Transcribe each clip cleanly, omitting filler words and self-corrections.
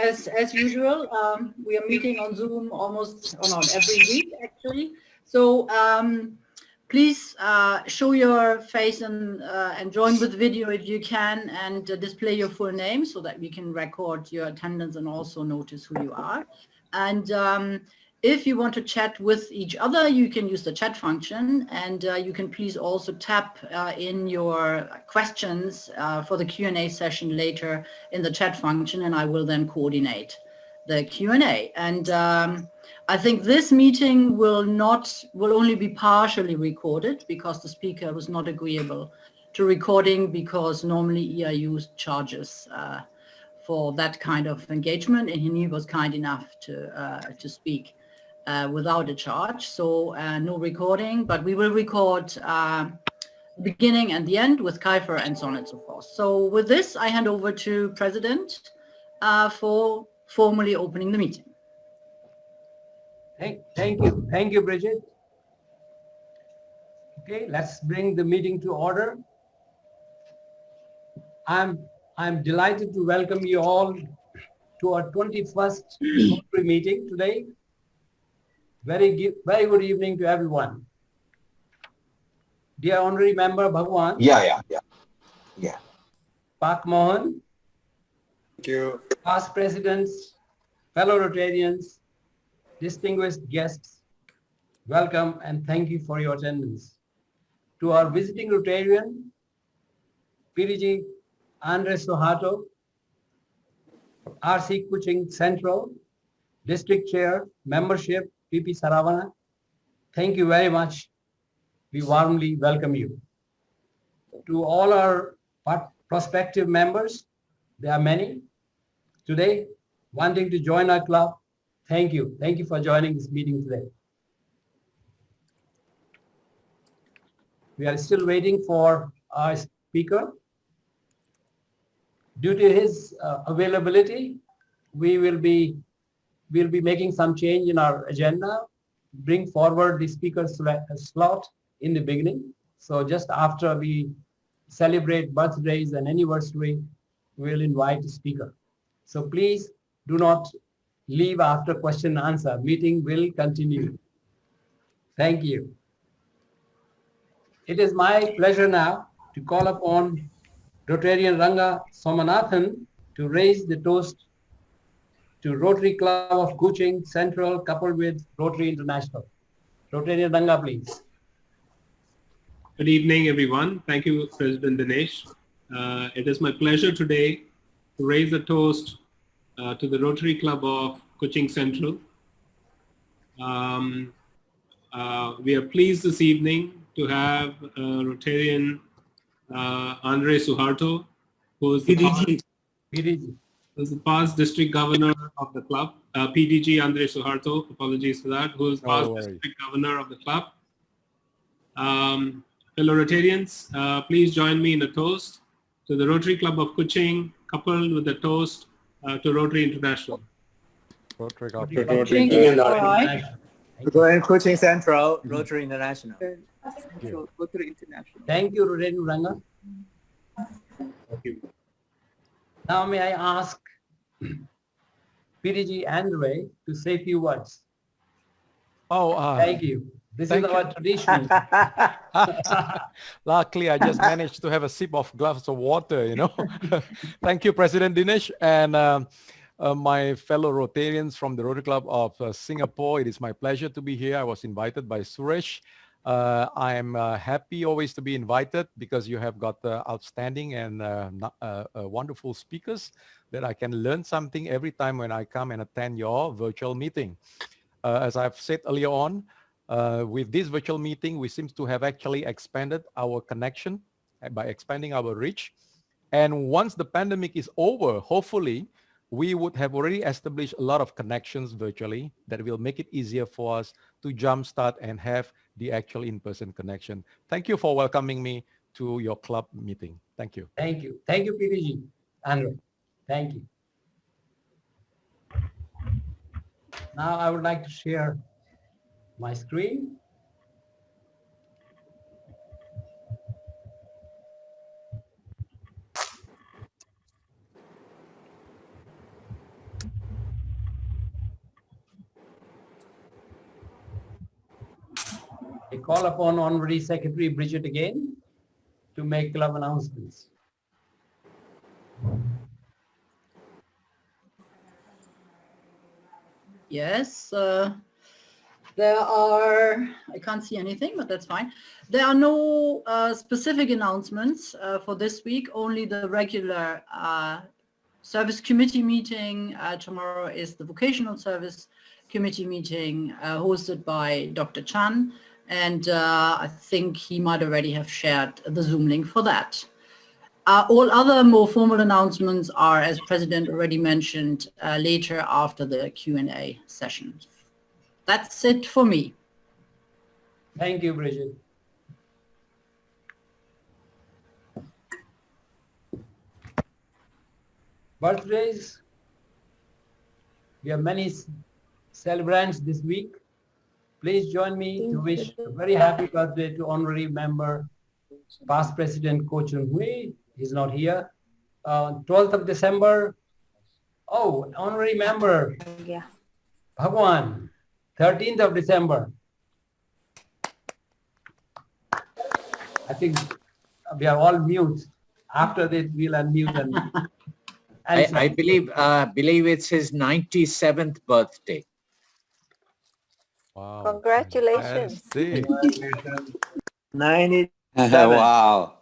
as usual, we are meeting on Zoom almost, or not, every week actually. So please show your face and join with video if you can, and display your full name so that we can record your attendance and also notice who you are. And if you want to chat with each other, you can use the chat function, and you can please also tap in your questions for the Q&A session later in the chat function, and I will then coordinate the Q&A. And I think this meeting will only be partially recorded because the speaker was not agreeable to recording, because normally EIU charges for that kind of engagement, and he was kind enough to speak without a charge, so no recording, but we will record the beginning and the end with Kiefer and so on and so forth. So with this, I hand over to President for formally opening the meeting. Thank you, Bridget. Okay, let's bring the meeting to order. I'm delighted to welcome you all to our 21st Rotary meeting today. Very good evening to everyone. Dear Honorary Member Bhagwan. Yeah. Pak Mohan. Thank you. Past presidents, fellow Rotarians, distinguished guests, welcome and thank you for your attendance. To our visiting Rotarian, PDG Andres Sohato, RC Kuching Central, District Chair, Membership, PP Saravana, thank you very much. We warmly welcome you. To all our prospective members, there are many today wanting to join our club. Thank you. Thank you for joining this meeting today. We are still waiting for our speaker. Due to his availability, we'll be making some change in our agenda, bring forward the speaker slot in the beginning. So just after we celebrate birthdays and anniversary, we'll invite the speaker. So please do not leave after question and answer. Meeting will continue. Thank you. It is my pleasure now to call upon Rotarian Ranga Somanathan to raise the toast to Rotary Club of Kuching Central coupled with Rotary International. Rotarian Ranga, please. Good evening, everyone. Thank you, President Dinesh. It is my pleasure today to raise a toast to the Rotary Club of Kuching Central. We are pleased this evening to have Rotarian Andre Suharto, who is the past district governor of the club. PDG Andre Suharto, apologies for that, who is past district governor of the club. Fellow Rotarians, please join me in a toast to the Rotary Club of Kuching, coupled with a toast to Rotary International. Rotary Kuching Central, Rotary International. Rotary International. Thank you, Rotarian Ranga. Thank you. Now may I ask PDG Andre to say a few words. Thank you. This is our tradition. Luckily, I just managed to have a sip of glass of water, you know. Thank you, President Dinesh, and my fellow Rotarians from the Rotary Club of Singapore. It is my pleasure to be here. I was invited by Suresh. I'm happy always to be invited because you have got outstanding and wonderful speakers that I can learn something every time when I come and attend your virtual meeting. As I've said earlier on, with this virtual meeting, we seem to have actually expanded our connection by expanding our reach. And once the pandemic is over, hopefully, we would have already established a lot of connections virtually that will make it easier for us to jumpstart and have the actual in-person connection. Thank you for welcoming me to your club meeting. Thank you. Thank you. Thank you, PDG. Andre, thank you. Now I would like to share my screen. call upon Honorary Secretary Bridget again to make club announcements. Yes, there are, I can't see anything, but that's fine. There are no specific announcements for this week, only the regular service committee meeting. Tomorrow is the vocational service committee meeting hosted by Dr. Chan, and I think he might already have shared the Zoom link for that. All other more formal announcements are, as President already mentioned, later after the Q&A session. That's it for me. Thank you, Bridget. Birthdays. We have many celebrants this week. Please join me to wish a very happy birthday to honorary member, past President Ko Chun Hui. He's not here. 12th of December. Oh, honorary member, Bhagwan, 13th of December. I think we are all mute. After this, we'll unmute and I believe it's his 97th birthday. Wow. Congratulations. Fantastic. 97. Wow.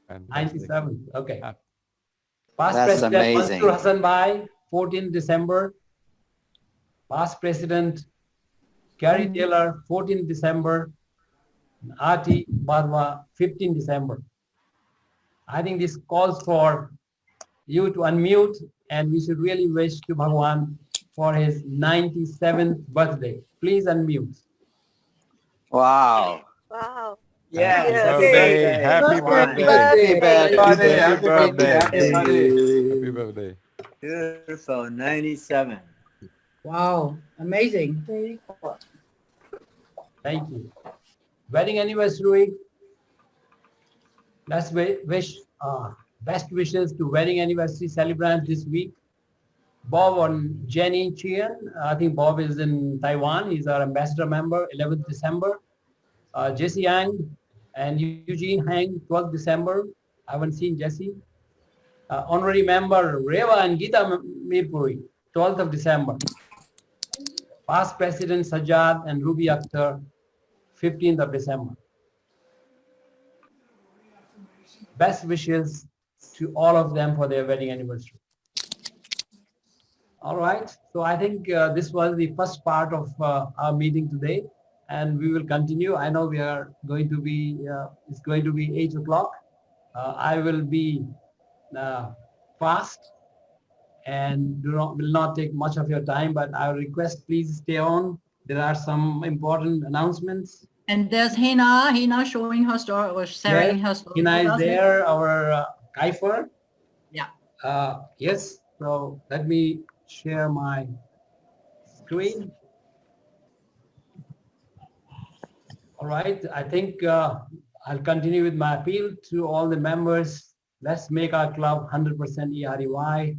Fantastic. 97. Okay. Happy- Past That's President amazing. Mansur Hassan Bhai, 14th December. Past President Gary Taylor, 14th December. Ati Badwa, 15th December. I think this calls for you to unmute, and we should really wish to Bhagwan for his 97th birthday. Please unmute. Wow. Wow. Yeah. Happy Birthday. birthday. Happy birthday. Happy birthday. Beautiful. 97. Wow, amazing. Thank you. Wedding anniversary. Let's wish best wishes to wedding anniversary celebrants this week. Bob and Jenny Chien. I think Bob is in Taiwan. He's our ambassador member, 11th December. Jesse Yang and Eugene Hang, 12th December. I haven't seen Jesse. Honorary member Reva and Geeta Mirpuri, 12th of December. Past President Sajjad and Ruby Akhtar, 15th of December. Best wishes to all of them for their wedding anniversary. All right, so I think this was the first part of our meeting today, and we will continue. I know we are going to be, it's going to be 8 o'clock. I will be fast and will not take much of your time, but I request please stay on. There are some important announcements. And there's Hina showing her story or sharing her story. Hina with is us. there, our Kaifer. Yeah. Yes, so let me share my screen. All right, I think I'll continue with my appeal to all the members. Let's make our club 100% EREY.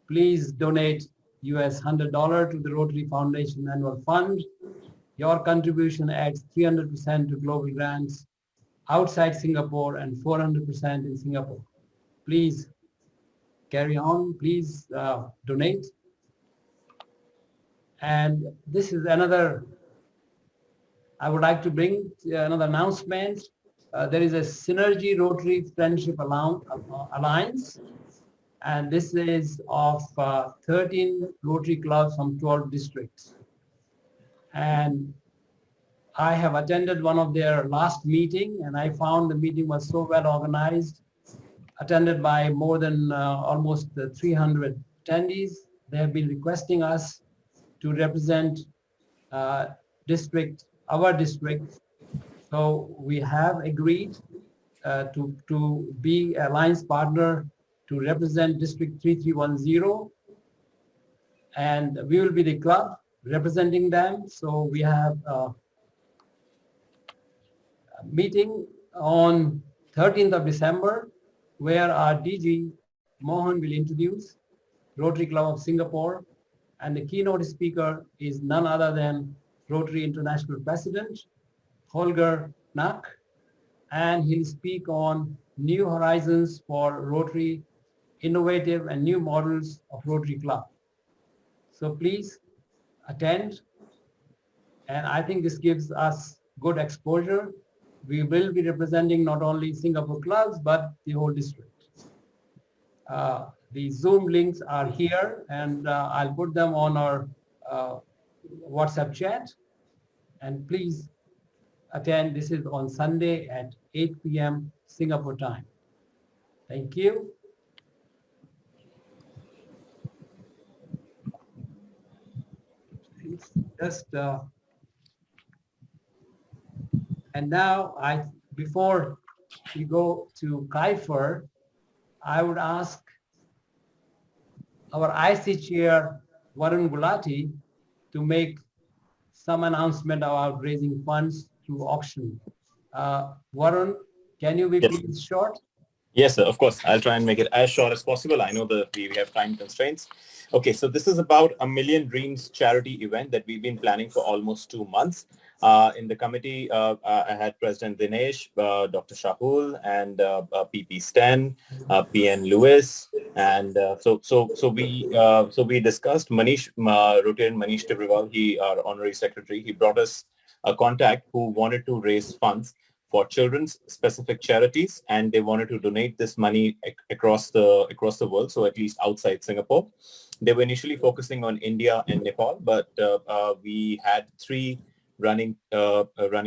Please donate US $100 to the Rotary Foundation Annual Fund. Your contribution adds 300% to global grants outside Singapore and 400% in Singapore. Please carry on, please donate. And this is another, I would like to bring another announcement. There is a Synergy Rotary Friendship Alliance, and this is of 13 Rotary clubs from 12 districts. And I have attended one of their last meeting, and I found the meeting was so well organized, attended by more than almost 300 attendees. They have been requesting us to represent our district. So we have agreed to be alliance partner to represent District 3310, and we will be the club representing them. So we have a meeting on 13th of December where our DG Mohan will introduce Rotary Club of Singapore, and the keynote speaker is none other than Rotary International President Holger Knack, and he'll speak on new horizons for Rotary, innovative and new models of Rotary Club. So please attend, and I think this gives us good exposure. We will be representing not only Singapore clubs, but the whole district. The Zoom links are here, and I'll put them on our WhatsApp chat. And please attend. This is on Sunday at 8 p.m. Singapore time. Thank you. Just and now before we go to Kaifer, I would ask our IC chair, Varun Gulati, to make some announcement about raising funds through auction. Varun, can you be Yes. please short? Yes, sir, of course. I'll try and make it as short as possible. I know that we have time constraints. Okay, so this is about a Million Dreams charity event that we've been planning for almost 2 months. In the committee, I had President Dinesh, Dr. Shahul, and PP Sten, PN Lewis, and so we discussed Manish, Rotarian Manish Tibrewal, our honorary secretary. He brought us a contact who wanted to raise funds for children's specific charities, and they wanted to donate this money across the world, so at least outside Singapore. They were initially focusing on India and Nepal, but we had 3 running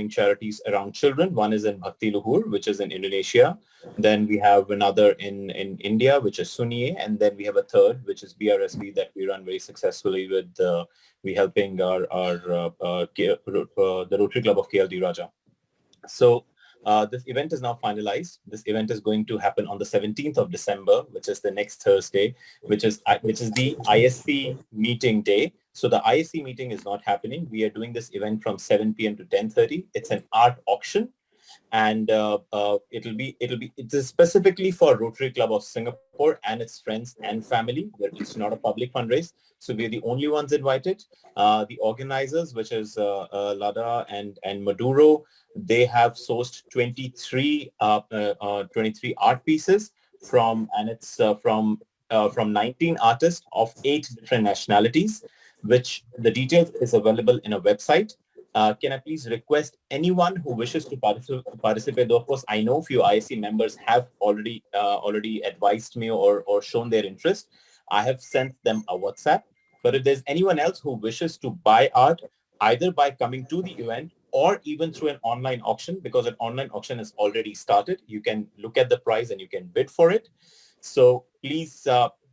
charities around children. One is in Bhakti Luhur, which is in Indonesia. Then we have another in India, which is Suniye, and then we have a third, which is BRSB, that we run very successfully with we helping the Rotary Club of KLD Raja. So this event is now finalized. This event is going to happen on the 17th of December, which is the next Thursday, which is the ISC meeting day. So the ISC meeting is not happening. We are doing this event from 7 p.m. to 10:30. It's an art auction, and it is specifically for Rotary Club of Singapore and its friends and family. It's not a public fundraise, so we're the only ones invited. The organizers, which is Lada and Maduro, they have sourced 23 art pieces from 19 artists of 8 different nationalities, which the details is available in a website. Can I please request anyone who wishes to participate? Though of course, I know few ISC members have already advised me or shown their interest. I have sent them a WhatsApp. But if there's anyone else who wishes to buy art, either by coming to the event or even through an online auction, because an online auction has already started, you can look at the price and you can bid for it. So please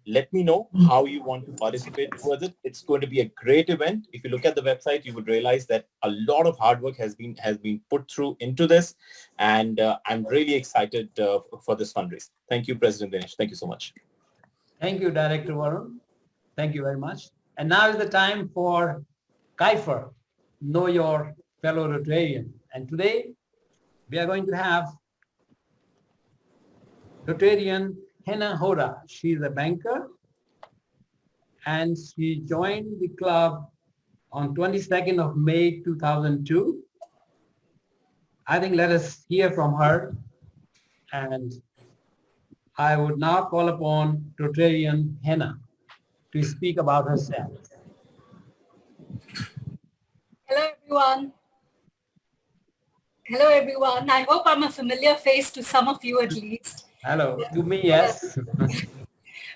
let me know how you want to participate towards it. It's going to be a great event. If you look at the website, you would realize that a lot of hard work has been put through into this, and I'm really excited for this fundraise. Thank you, President Dinesh. Thank you so much. Thank you, Director Varun. Thank you very much. And now is the time for Kaifer, Know Your Fellow Rotarian. And today we are going to have Rotarian Hena Hora. She's a banker, and she joined the club on 22nd of May 2002. I think let us hear from her, and I would now call upon Rotarian Hena to speak about herself. Hello, everyone. Hello, everyone. I hope I'm a familiar face to some of you at least. Hello, to me, yes.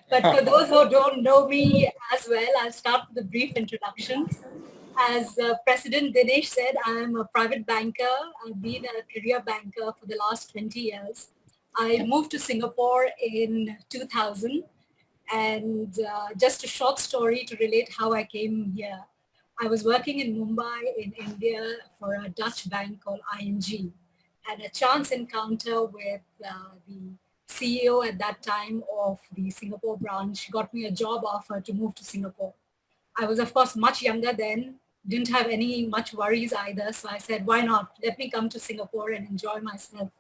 But for those who don't know me as well, I'll start with a brief introduction. As President Dinesh said, I'm a private banker. I've been a career banker for the last 20 years. I moved to Singapore in 2000. And just a short story to relate how I came here. I was working in Mumbai in India for a Dutch bank called ING. And a chance encounter with the CEO at that time of the Singapore branch got me a job offer to move to Singapore. I was, of course, much younger then, didn't have any much worries either. So I said, why not? Let me come to Singapore and enjoy myself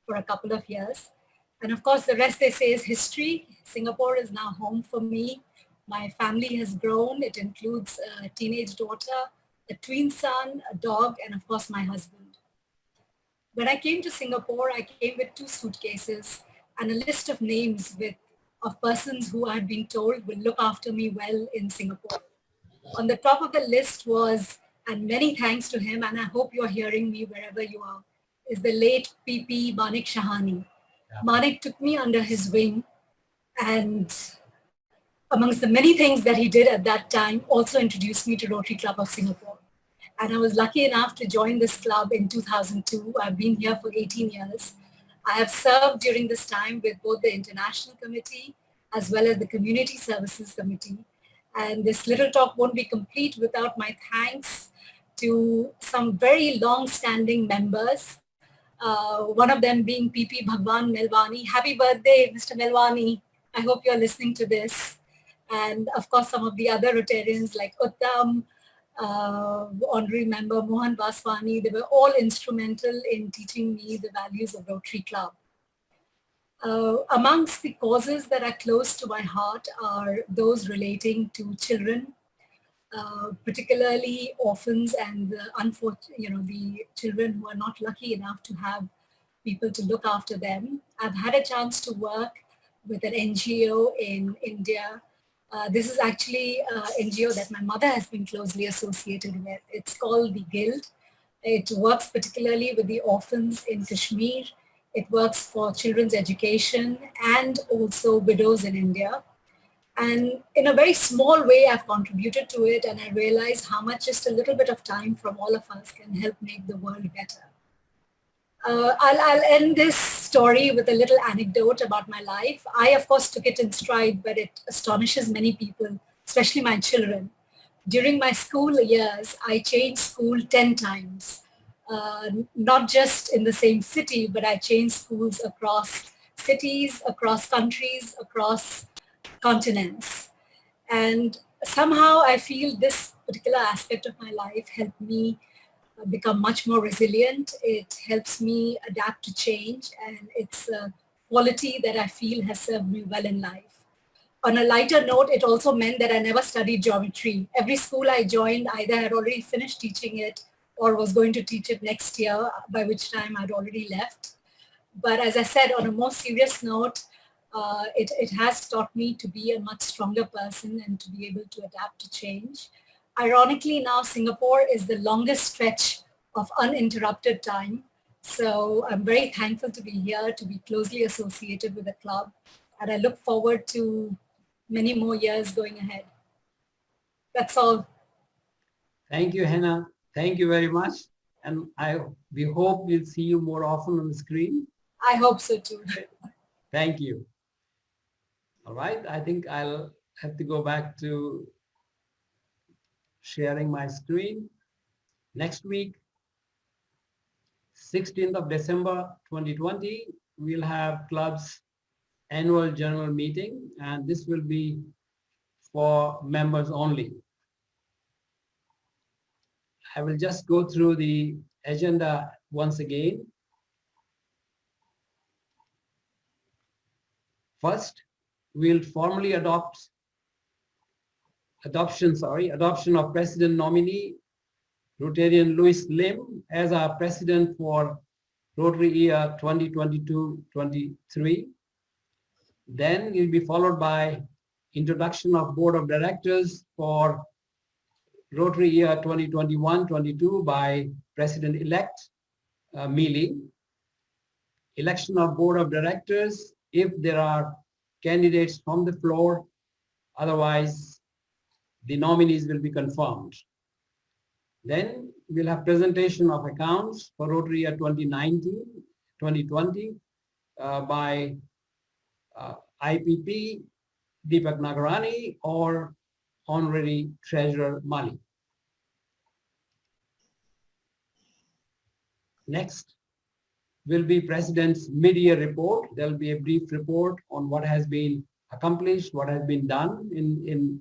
for a couple of years. And of course, the rest they say is history. Singapore is now home for me. My family has grown. It includes a teenage daughter, a twin son, a dog, and of course, my husband. When I came to Singapore, I came with 2 suitcases and a list of names of persons who I had been told will look after me well in Singapore. On the top of the list was, and many thanks to him, and I hope you're hearing me wherever you are, is the late PP Manik Shahani. Yeah. Manik took me under his wing, and amongst the many things that he did at that time, also introduced me to Rotary Club of Singapore. And I was lucky enough to join this club in 2002. I've been here for 18 years. I have served during this time with both the International Committee as well as the Community Services Committee. And this little talk won't be complete without my thanks to some very long-standing members. One of them being PP Bhagwan Melwani. Happy birthday, Mr. Melwani. I hope you're listening to this. And of course, some of the other Rotarians like Uttam, honorary member Mohan Baswani, they were all instrumental in teaching me the values of Rotary Club. Amongst the causes that are close to my heart are those relating to children, particularly orphans and the children who are not lucky enough to have people to look after them. I've had a chance to work with an NGO in India. This is actually an NGO that my mother has been closely associated with. It's called the Guild. It works particularly with the orphans in Kashmir. It works for children's education and also widows in India. And in a very small way, I've contributed to it, and I realize how much just a little bit of time from all of us can help make the world better. I'll end this story with a little anecdote about my life. I, of course, took it in stride, but it astonishes many people, especially my children. During my school years, I changed school 10 times. Not just in the same city, but I changed schools across cities, across countries, across continents. And somehow I feel this particular aspect of my life helped me become much more resilient. It helps me adapt to change, and it's a quality that I feel has served me well in life. On a lighter note, it also meant that I never studied geometry. Every school I joined either had already finished teaching it or was going to teach it next year, by which time I'd already left. But as I said, on a more serious note, it has taught me to be a much stronger person and to be able to adapt to change. Ironically, now Singapore is the longest stretch of uninterrupted time. So I'm very thankful to be here, to be closely associated with the club. And I look forward to many more years going ahead. That's all. Thank you, Hannah. Thank you very much. And we hope we'll see you more often on the screen. I hope so too. Thank you. All right, I think I'll have to go back to sharing my screen. Next week, 16th of December 2020, we'll have club's annual general meeting, and this will be for members only. I will just go through the agenda once again. First, we'll formally adoption of president nominee Rotarian Louis Lim as our president for Rotary year 2022-23. Then it will be followed by introduction of board of directors for Rotary year 2021-22 by President-elect Mealy. Election of board of directors if there are candidates from the floor, otherwise the nominees will be confirmed. Then we'll have presentation of accounts for Rotary year 2019-2020 by IPP Deepak Nagarani or Honorary Treasurer Mali. Next will be President's mid-year report. There will be a brief report on what has been accomplished, what has been done in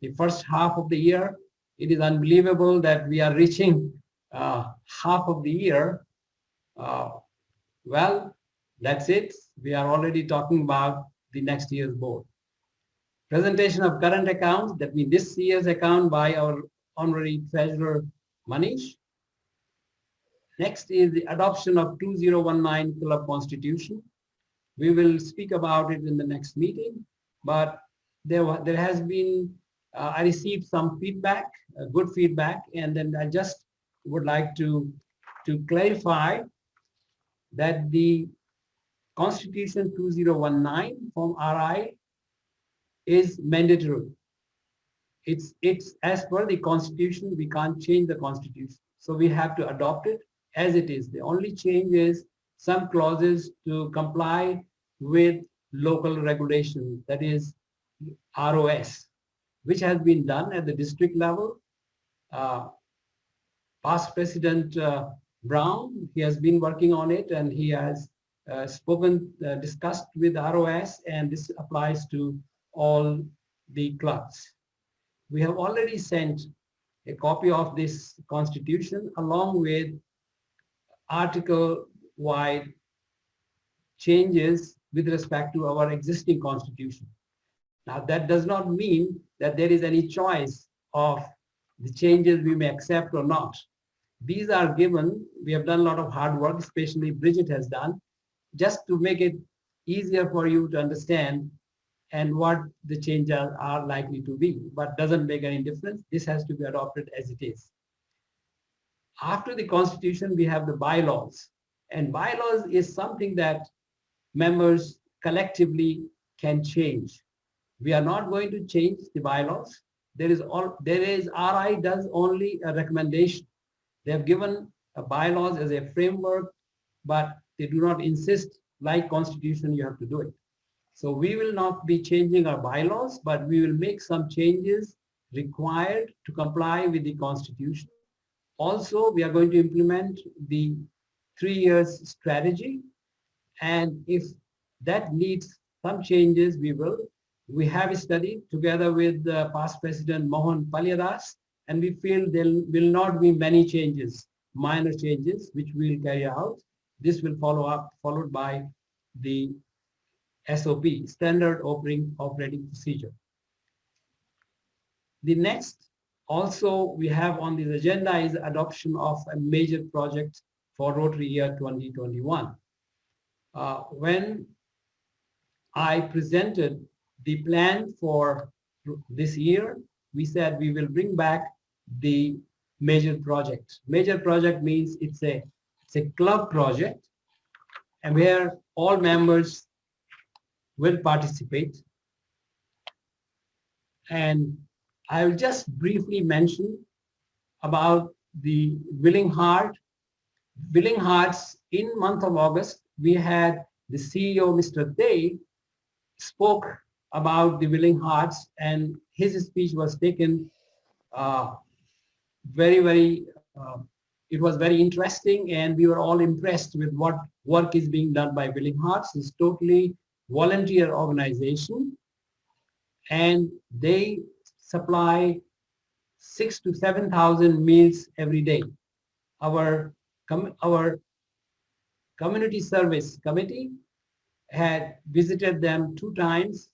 the first half of the year. It is unbelievable that we are reaching half of the year. Well, that's it. We are already talking about the next year's board. Presentation of current accounts, that means this year's account by our Honorary Treasurer Manish. Next is the adoption of 2019 club constitution. We will speak about it in the next meeting, but there has been, I received some feedback, good feedback, and then I just would like to clarify that the Constitution 2019 from RI is mandatory. It's as per the Constitution, we can't change the Constitution. So we have to adopt it as it is. The only change is some clauses to comply with local regulation, that is ROS, which has been done at the district level. Past President Brown, he has been working on it, and he has discussed with ROS, and this applies to all the clubs. We have already sent a copy of this constitution along with article-wide changes with respect to our existing constitution. Now, that does not mean that there is any choice of the changes we may accept or not. These are given. We have done a lot of hard work, especially Bridget has done, just to make it easier for you to understand and what the changes are likely to be, but doesn't make any difference. This has to be adopted as it is. After the constitution, we have the bylaws, and bylaws is something that members collectively can change. We are not going to change the bylaws. There is RI does only a recommendation. They have given a bylaws as a framework, but they do not insist, like constitution, you have to do it. So we will not be changing our bylaws, but we will make some changes required to comply with the constitution. Also, we are going to implement the 3 years strategy. And if that needs some changes, we will. We have studied together with past President Mohan Palyadas, and we feel there will not be many changes, minor changes, which we will carry out. This will followed by the SOP, Standard Operating Procedure. The next also we have on this agenda is adoption of a major project for Rotary year 2021. When I presented the plan for this year, we said we will bring back the major project. Major project means it's a club project, and where all members will participate. And I will just briefly mention about the Willing Heart. Willing Hearts, in month of August, we had the CEO, Mr. Day, spoke about the Willing Hearts, and his speech was taken it was very interesting, and we were all impressed with what work is being done by Willing Hearts. It's totally volunteer organization, and they supply 6,000 to 7,000 meals every day. Our community service committee had visited them 2 times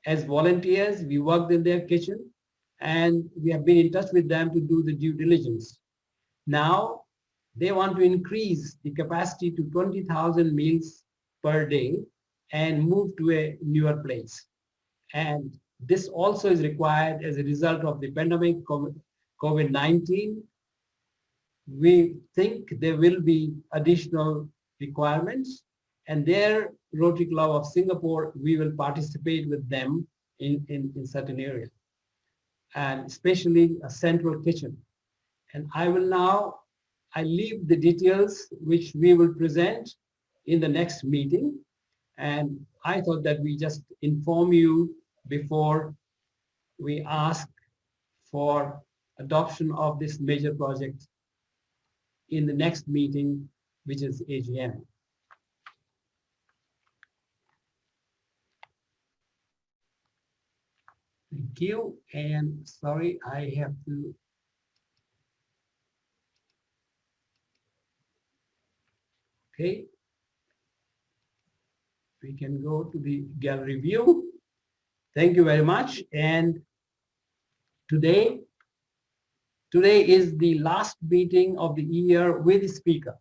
as volunteers. We worked in their kitchen, and we have been in touch with them to do the due diligence. Now they want to increase the capacity to 20,000 meals per day and move to a newer place. And this also is required as a result of the pandemic COVID-19. We think there will be additional requirements, and their Rotary Club of Singapore, we will participate with them in certain areas, and especially a central kitchen. And I leave the details which we will present in the next meeting. And I thought that we just inform you before we ask for adoption of this major project in the next meeting, which is AGM. Thank you, and sorry, I have to. Okay, we can go to the gallery view. Thank you very much. And today today is the last meeting of the year with the speaker.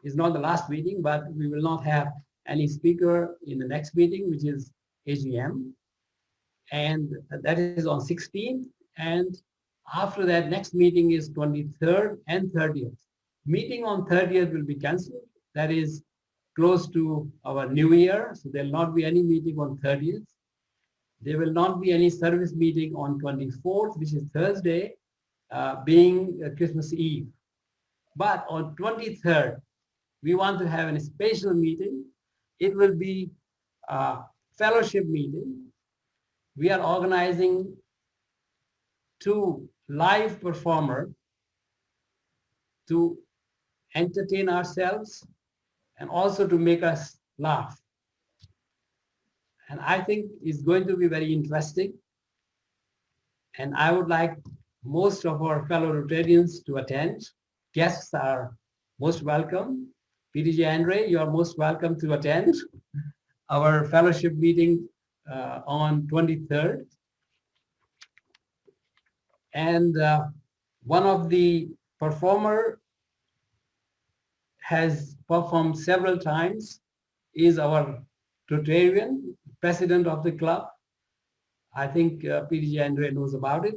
It's not the last meeting, but we will not have any speaker in the next meeting, which is AGM. And that is on 16th. And after that, next meeting is 23rd and 30th. Meeting on 30th will be cancelled. That is close to our new year. So there will not be any meeting on 30th. There will not be any service meeting on 24th, which is Thursday, being Christmas Eve. But on 23rd, we want to have a special meeting. It will be a fellowship meeting. We are organizing 2 live performers to entertain ourselves and also to make us laugh. And I think it's going to be very interesting. And I would like most of our fellow Rotarians to attend. Guests are most welcome. PDG Andre, you are most welcome to attend our fellowship meeting on 23rd. And one of the performer has performed several times, is our Rotarian, president of the club. I think PDG Andre knows about it.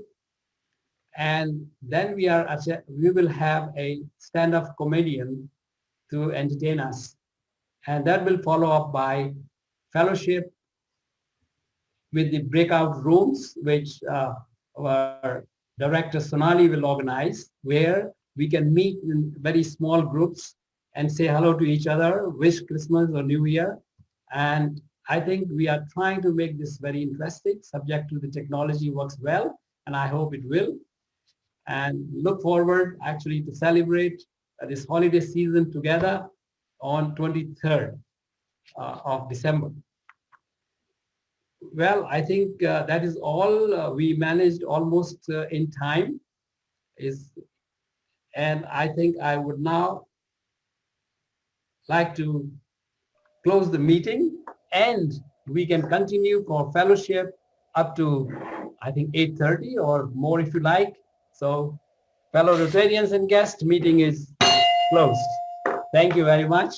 And then we will have a stand-up comedian to entertain us. And that will follow up by fellowship with the breakout rooms, which our director Sonali will organize, where we can meet in very small groups and say hello to each other, wish Christmas or New Year. And I think we are trying to make this very interesting, subject to the technology works well, and I hope it will. And look forward actually to celebrate this holiday season together on 23rd of December. Well, I think that is all. We managed almost in time. And I think I would now like to close the meeting, and we can continue for fellowship up to, I think, 8:30 or more if you like. So fellow Rotarians and guests, meeting is closed. Thank you very much.